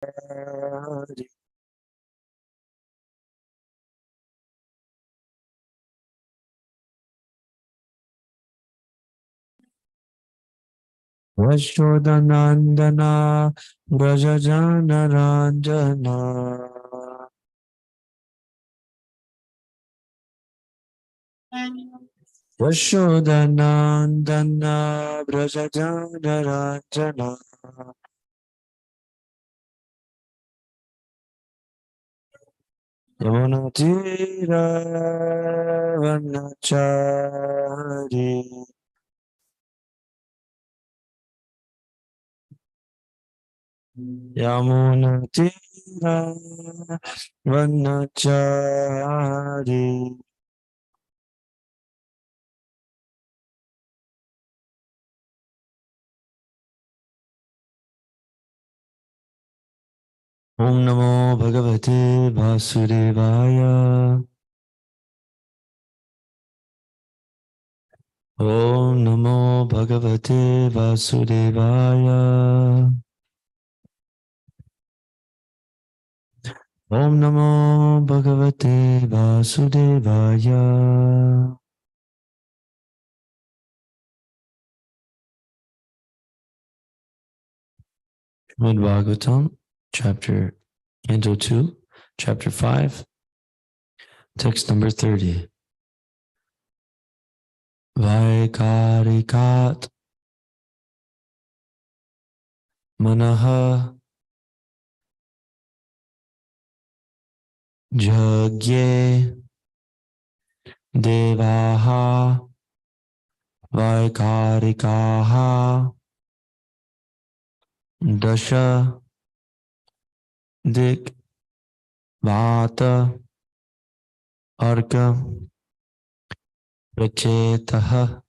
Magadhari. Vashodhanandana Brajajana Ranjana Vashodhanandana Brajajana Ranjana Yamunatira Vanachari Yamunatira Vanachari Om Namo Bhagavate Vasudevaya Om Namo Bhagavate Vasudevaya Om Namo Bhagavate Vasudevaya Srimad Bhagavatam, Canto 2, Chapter 5, Text number 30. Vaikarikat Manaha Jagye Devaha Vaikarikaha Dasha Dik Vata Arka Prachetaha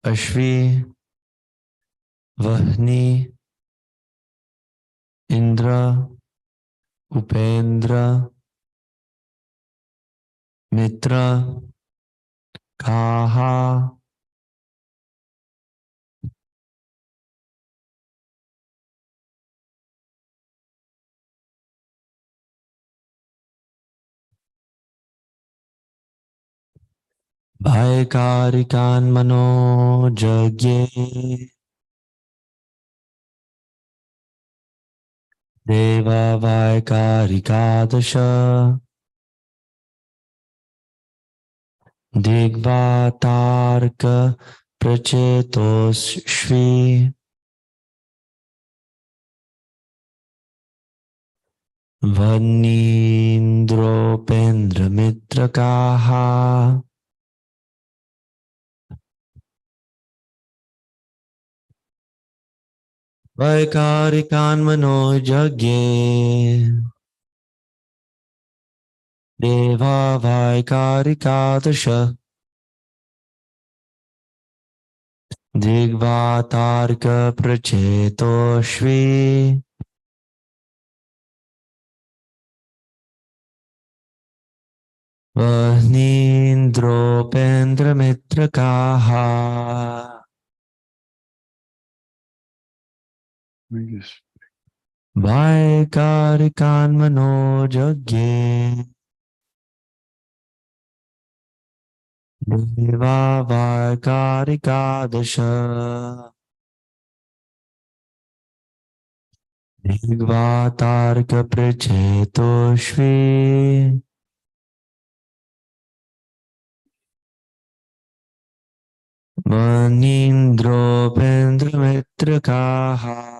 Ashvi Vahni Indra Upendra Mitra Kaha Vaikarikan Mano Jagye Deva Vaikarikadasha Digvatarka Prachetosvi Vanindropendra Mitrakaha Vaikarikan Mano Jagye Deva Vaikarikadasha Digvatarka Prachetosvi Vanindropendra Mitrakaha Vaikarikan Mano Jagye Deva Vaikarikadasha Digvatarka Prachetosvi Vanindropendra Mitrakaha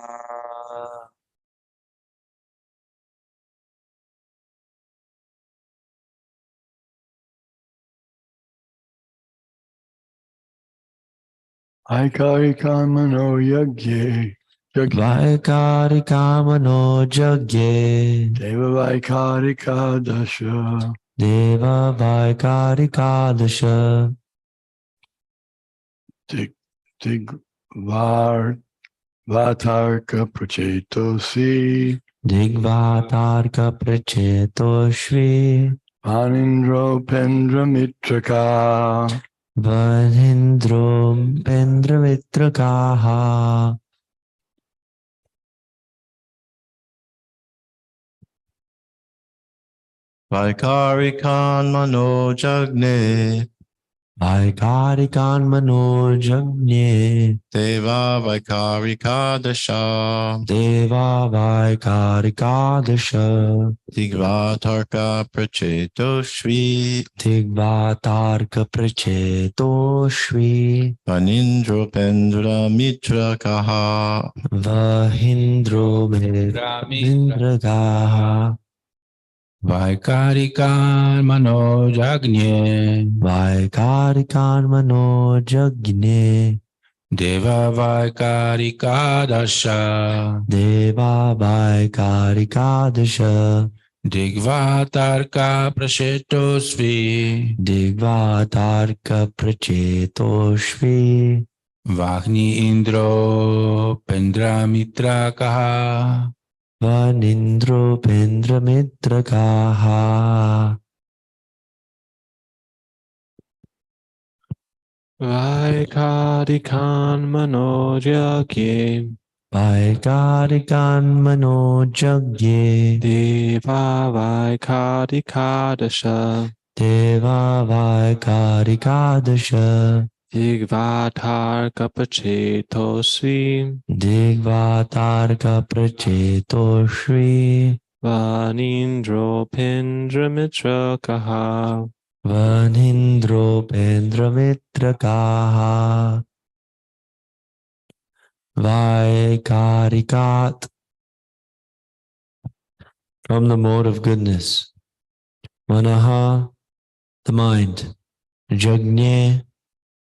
Vaikarikan Mano Yagye Vaikarikan Mano Jagye Deva Vaikarika Dasha Deva Vaikarikadasha Vatarka Prachetosi Digvatarka Prachetosvi Anindro Pendra Mitraka Vanindro Pendramitrakaha Vaikarikan Manojagne Vaikarikan Manojagne Deva Vaikarika Dasha Deva Vaikarikadasha Digvatarka Pracheto Shri Tigvatarka Pracheto Shri Vanindro Pendra Mitra Kaha Vahindro Mindragaha Vaikarikan Manojagne Vaikarikan Manojagne Deva Vaikarika Dasha Deva Vaikarikadasha Digvatarka Prasheto Svi Digvatarka Pracheto Shri Vahni Indro Pendramitra Kaha Vanindro Pendramitrakaha Vaikarikan Manojagye Vaikarikan Manojagye Deva Vaikarikadasha Deva Vaikarikadasha Digvatarka Pacheto Svi Digvatarka Pracheto Shri Vanindro Pendramitra Kaha Vanindro Pendramitrakaha Vaikarikat. From the mode of goodness. Manaha, the mind. Jagne,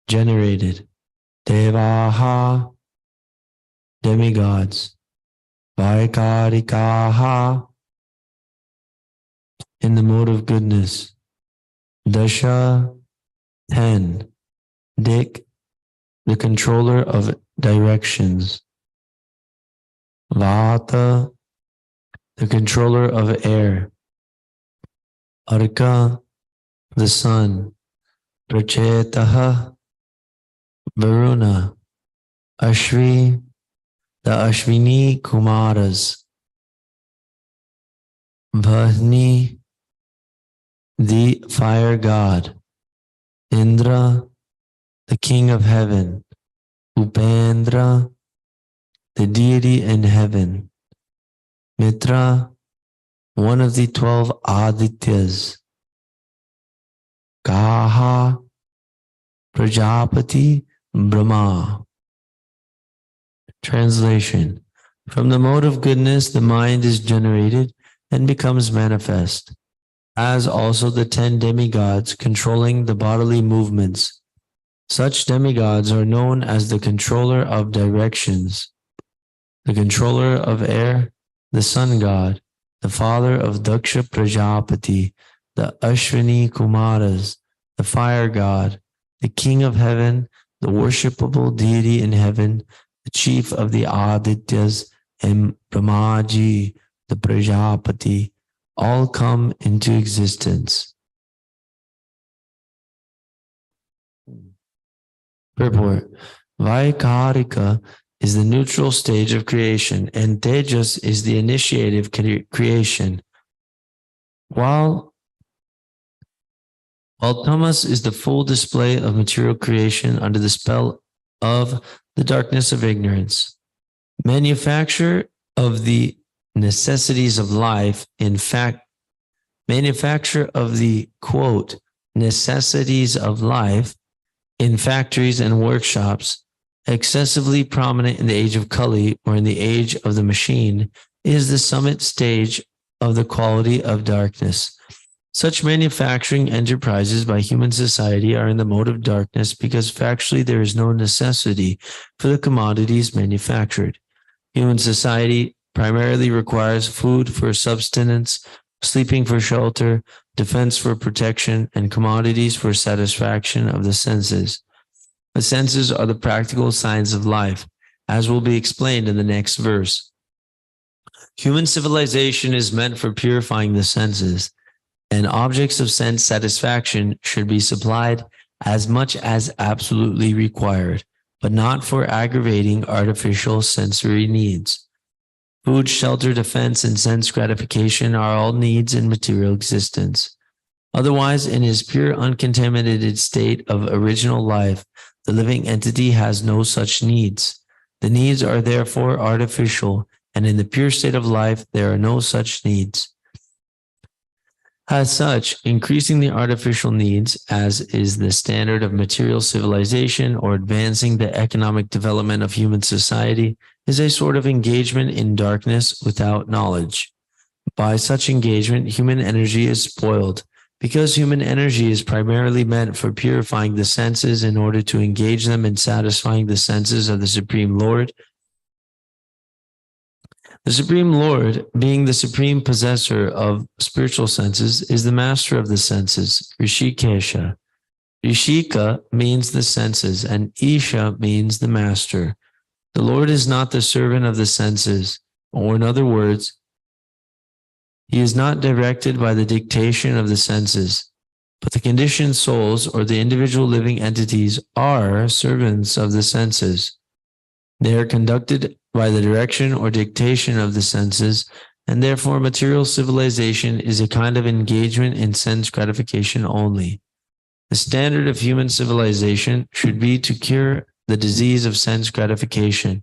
generated. Devaha, demigods. Vaikarikaha, in the mode of goodness. Dasha, 10. Dik, the controller of directions. Vata, the controller of air. Arka, the sun. Prachetaha, Varuna. Ashvi, the Ashvini Kumaras. Vahni, the fire god. Indra, the king of heaven. Upendra, the deity in heaven. Mitra, one of the 12 Adityas. Kaha, Prajapati, Brahma. Translation. From the mode of goodness, the mind is generated and becomes manifest, as also the 10 demigods controlling the bodily movements. Such demigods are known as the controller of directions, the controller of air, the sun god, the father of Daksha Prajapati, the Ashwini Kumaras, the fire god, the king of heaven, the worshipable deity in heaven, the chief of the Adityas, and Brahmaji, the Prajapati, all come into existence. Purport. Vaikarika is the neutral stage of creation, and Tejas is the initiative creation. While Tamas is the full display of material creation under the spell of the darkness of ignorance. Manufacture of the necessities of life, in fact, manufacture of the, quote, necessities of life in factories and workshops, excessively prominent in the age of Kali or in the age of the machine, is the summit stage of the quality of darkness. Such manufacturing enterprises by human society are in the mode of darkness because factually there is no necessity for the commodities manufactured. Human society primarily requires food for subsistence, sleeping for shelter, defense for protection, and commodities for satisfaction of the senses. The senses are the practical signs of life, as will be explained in the next verse. Human civilization is meant for purifying the senses, and objects of sense satisfaction should be supplied as much as absolutely required, but not for aggravating artificial sensory needs. Food, shelter, defense, and sense gratification are all needs in material existence. Otherwise, in his pure uncontaminated state of original life, the living entity has no such needs. The needs are therefore artificial, and in the pure state of life, there are no such needs. As such, increasing the artificial needs, as is the standard of material civilization or advancing the economic development of human society, is a sort of engagement in darkness without knowledge. By such engagement, human energy is spoiled. Because human energy is primarily meant for purifying the senses in order to engage them in satisfying the senses of the Supreme Lord, the Supreme Lord, being the supreme possessor of spiritual senses, is the master of the senses, Rishikesha. Rishika means the senses, and Isha means the master. The Lord is not the servant of the senses, or in other words, he is not directed by the dictation of the senses, but the conditioned souls or the individual living entities are servants of the senses. They are conducted by the direction or dictation of the senses, and therefore material civilization is a kind of engagement in sense gratification only. The standard of human civilization should be to cure the disease of sense gratification,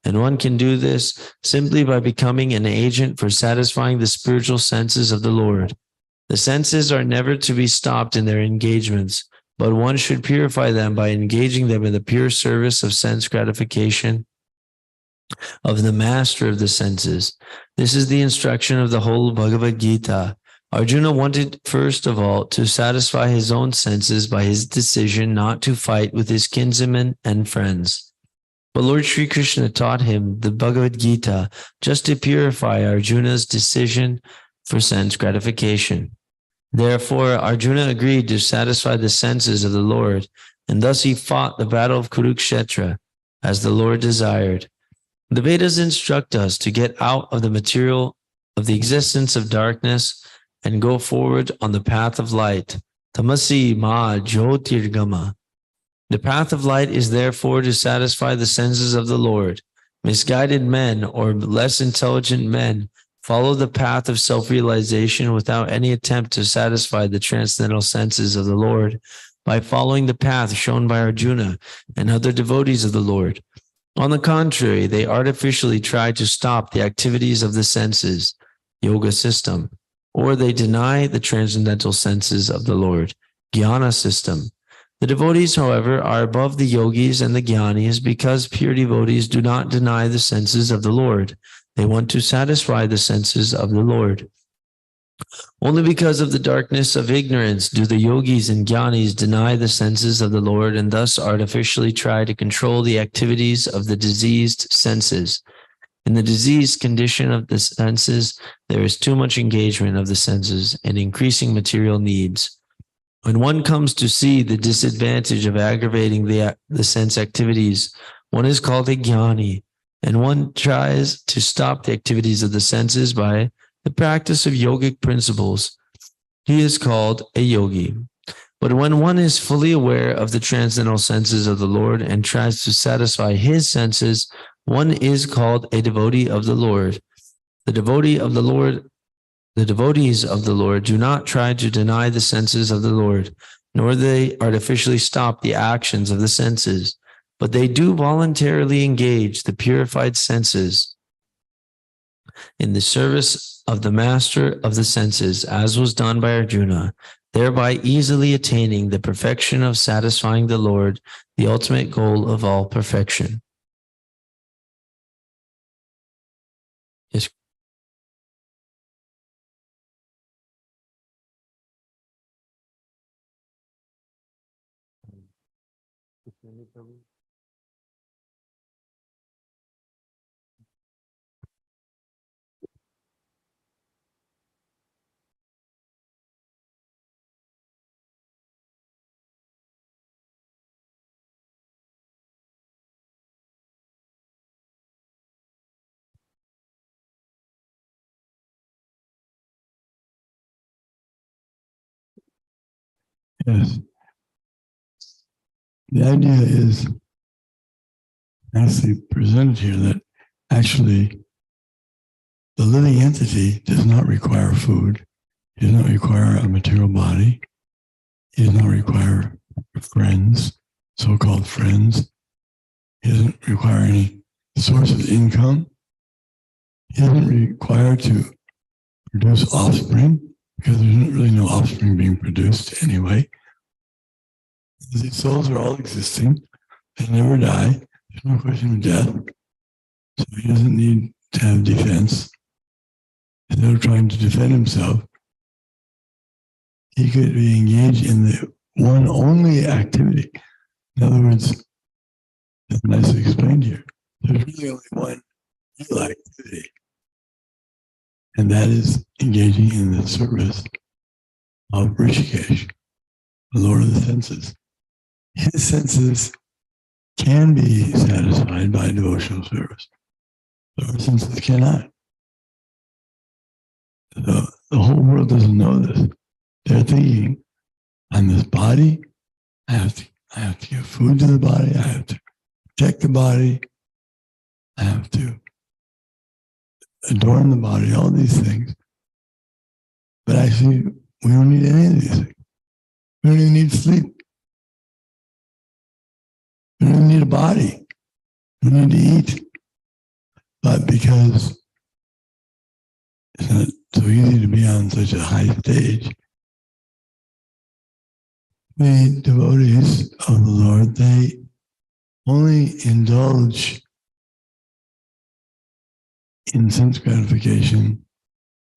and one can do this simply by becoming an agent for satisfying the spiritual senses of the Lord. The senses are never to be stopped in their engagements, but one should purify them by engaging them in the pure service of sense gratification of the master of the senses. This is the instruction of the whole Bhagavad Gita. Arjuna wanted first of all to satisfy his own senses by his decision not to fight with his kinsmen and friends. But Lord Sri Krishna taught him the Bhagavad Gita just to purify Arjuna's decision for sense gratification. Therefore, Arjuna agreed to satisfy the senses of the Lord, and thus he fought the battle of Kurukshetra as the Lord desired. The Vedas instruct us to get out of the material of the existence of darkness and go forward on the path of light. Tamasi ma jyotirgama. The path of light is therefore to satisfy the senses of the Lord. Misguided men or less intelligent men follow the path of self-realization without any attempt to satisfy the transcendental senses of the Lord by following the path shown by Arjuna and other devotees of the Lord. On the contrary, they artificially try to stop the activities of the senses, yoga system, or they deny the transcendental senses of the Lord, jnana system. The devotees, however, are above the yogis and the jnanis because pure devotees do not deny the senses of the Lord. They want to satisfy the senses of the Lord. Only because of the darkness of ignorance do the yogis and jnanis deny the senses of the Lord and thus artificially try to control the activities of the diseased senses. In the diseased condition of the senses, there is too much engagement of the senses and increasing material needs. When one comes to see the disadvantage of aggravating the sense activities, one is called a jnani, and one tries to stop the activities of the senses by the practice of yogic principles. He is called a yogi. But when one is fully aware of the transcendental senses of the Lord and tries to satisfy his senses, one is called a devotee of the Lord. The devotees of the Lord do not try to deny the senses of the Lord, nor do they artificially stop the actions of the senses, but they do voluntarily engage the purified senses in the service of the master of the senses, as was done by Arjuna, thereby easily attaining the perfection of satisfying the Lord, the ultimate goal of all perfection. Yes. Yes. The idea is actually presented here that actually the living entity does not require food. He does not require a material body. He does not require friends, so-called friends. He doesn't require any source of income. He doesn't require to produce offspring, because there's really no offspring being produced anyway. These souls are all existing. They never die. There's no question of death. So he doesn't need to have defense. Instead of trying to defend himself, he could be engaged in the one only activity. In other words, it's nicely explained here. There's really only one real activity, and that is engaging in the service of Rishikesh, the Lord of the senses. His senses can be satisfied by devotional service, but our senses cannot. The whole world doesn't know this. They're thinking, I'm this body, I have to give food to the body, I have to protect the body, I have to adorn the body, all these things. But actually, we don't need any of these things. We don't even need sleep. We don't need a body. We need to eat. But because it's not so easy to be on such a high stage, the devotees of the Lord, they only indulge in sense gratification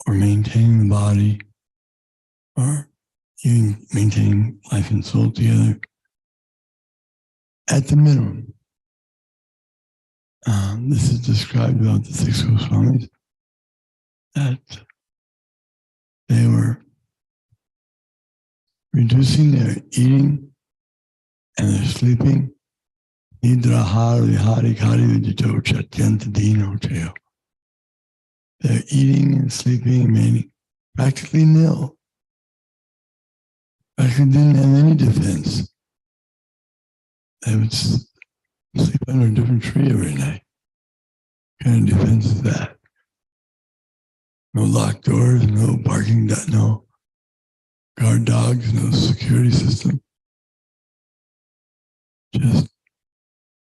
or maintaining the body or even maintaining life and soul together at the minimum. This is described about the six Goswamis, that they were reducing their eating and their sleeping. Nidrahar vihari kari vijito chatyanta dino cheo. Their eating and sleeping remaining practically nil. Practically didn't have any defense. They would sleep under a different tree every night. What kind of defense is that? No locked doors, no barking, no guard dogs, no security system. Just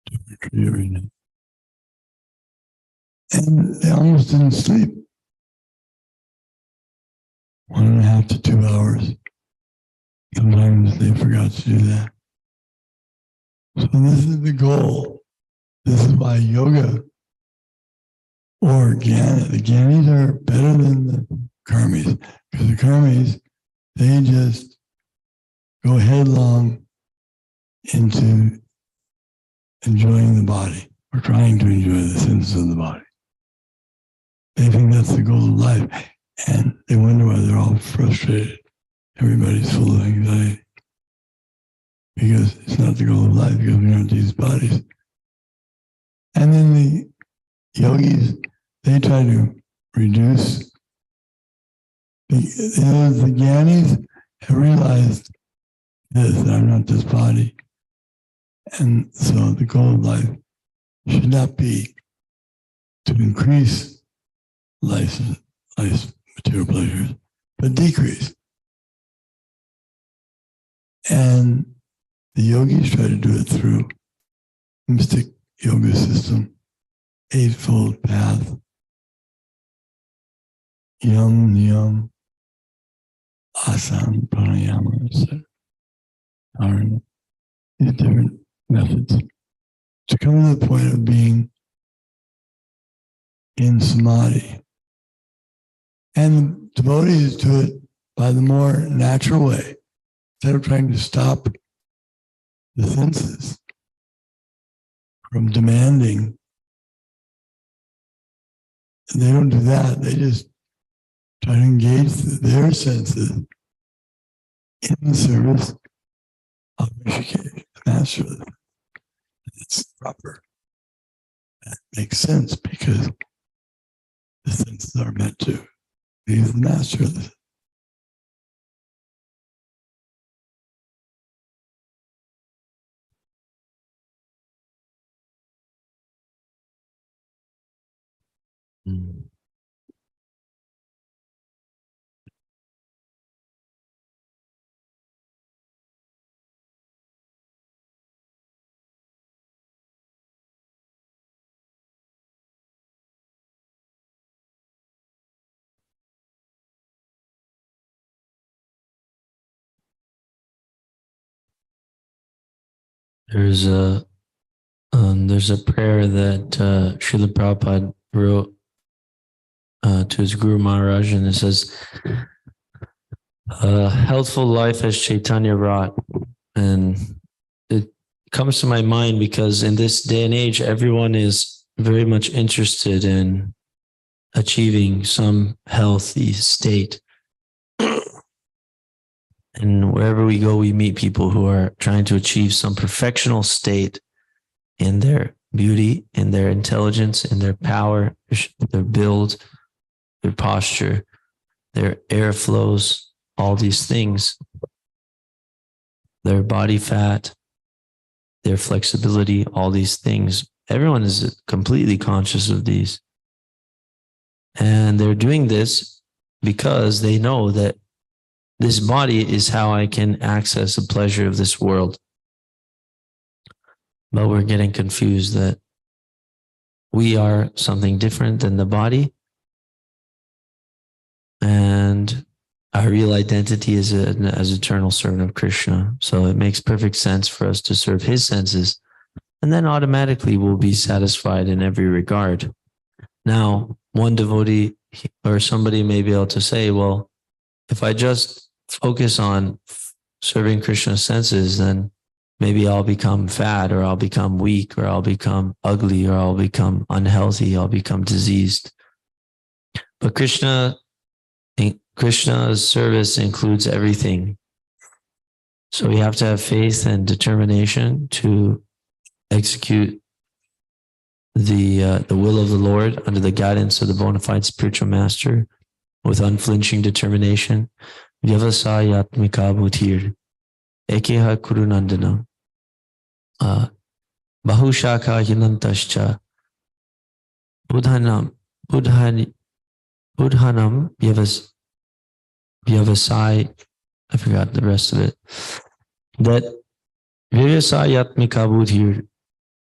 different tree every night. And they almost didn't sleep. 1.5 to 2 hours. Sometimes they forgot to do that. So this is the goal. This is why yoga or Jnana, the Jnanis are better than the Karmis, because the Karmis, they just go headlong into enjoying the body or trying to enjoy the senses of the body. They think that's the goal of life, and they wonder why they're all frustrated. Everybody's full of anxiety because it's not the goal of life, because we aren't these bodies. And then the yogis, they try to reduce. The Jnanis have realized this, that I'm not this body. And so the goal of life should not be to increase life's material pleasures, but decrease. And the yogis try to do it through mystic yoga system, eightfold path, yam, niyam, asana, pranayama, etc. These different methods to come to the point of being in samadhi. And devotees do it by the more natural way. Instead of trying to stop the senses from demanding, they don't do that. They just try to engage their senses in the service of Rishikesh, the master of them. It's proper. That makes sense because the senses are meant to be the master of the. There's a prayer that Srila Prabhupada wrote to his Guru Maharaj, and it says, healthful life as Chaitanya wrought. And it comes to my mind because in this day and age, everyone is very much interested in achieving some healthy state. And wherever we go, we meet people who are trying to achieve some perfectional state in their beauty, in their intelligence, in their power, their build, their posture, their air flows, all these things, their body fat, their flexibility, all these things. Everyone is completely conscious of these. And they're doing this because they know that this body is how I can access the pleasure of this world. But we're getting confused that we are something different than the body. And our real identity is as eternal servant of Krishna. So it makes perfect sense for us to serve his senses. And then automatically we'll be satisfied in every regard. Now, one devotee or somebody may be able to say, well, if I just focus on serving Krishna's senses, then maybe I'll become fat, or I'll become weak, or I'll become ugly, or I'll become unhealthy, I'll become diseased. But Krishna's service includes everything. So we have to have faith and determination to execute the will of the Lord under the guidance of the bona fide spiritual master with unflinching determination. Vyavasayatmika bhutir ekeha kurunandana bahushaka hinantascha budhanam vyavasai, I forgot the rest of it, that vyavasayatmika bhutir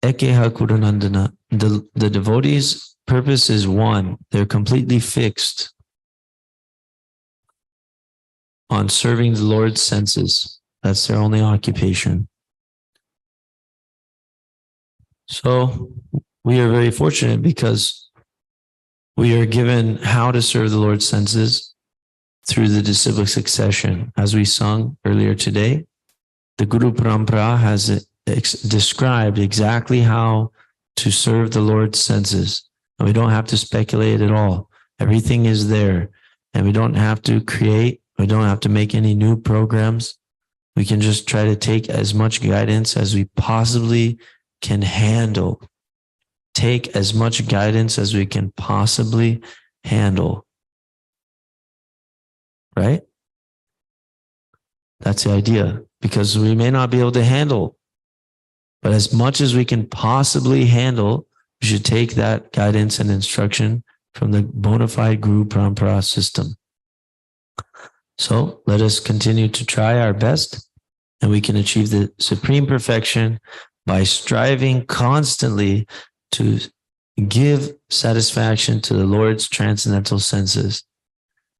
ekeha kurunandana, the devotee's purpose is one. They're completely fixed on serving the Lord's senses. That's their only occupation. So we are very fortunate because we are given how to serve the Lord's senses through the disciplic succession. As we sung earlier today, the Guru Parampara has described exactly how to serve the Lord's senses. And we don't have to speculate at all. Everything is there. And we don't have to create. We don't have to make any new programs. We can just try to take as much guidance as we possibly can handle. Take as much guidance as we can possibly handle. Right? That's the idea. Because we may not be able to handle, but as much as we can possibly handle, we should take that guidance and instruction from the bona fide Guru Parampara system. So let us continue to try our best, and we can achieve the supreme perfection by striving constantly to give satisfaction to the Lord's transcendental senses.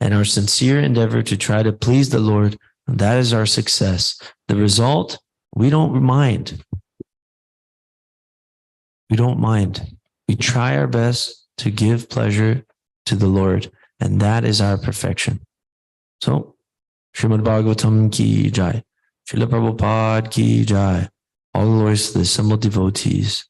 And our sincere endeavor to try to please the Lord, that is our success. The result, we don't mind. We don't mind. We try our best to give pleasure to the Lord, and that is our perfection. So, Srimad Bhagavatam ki jai. Srila Prabhupada ki jai. All glories to the assembled devotees.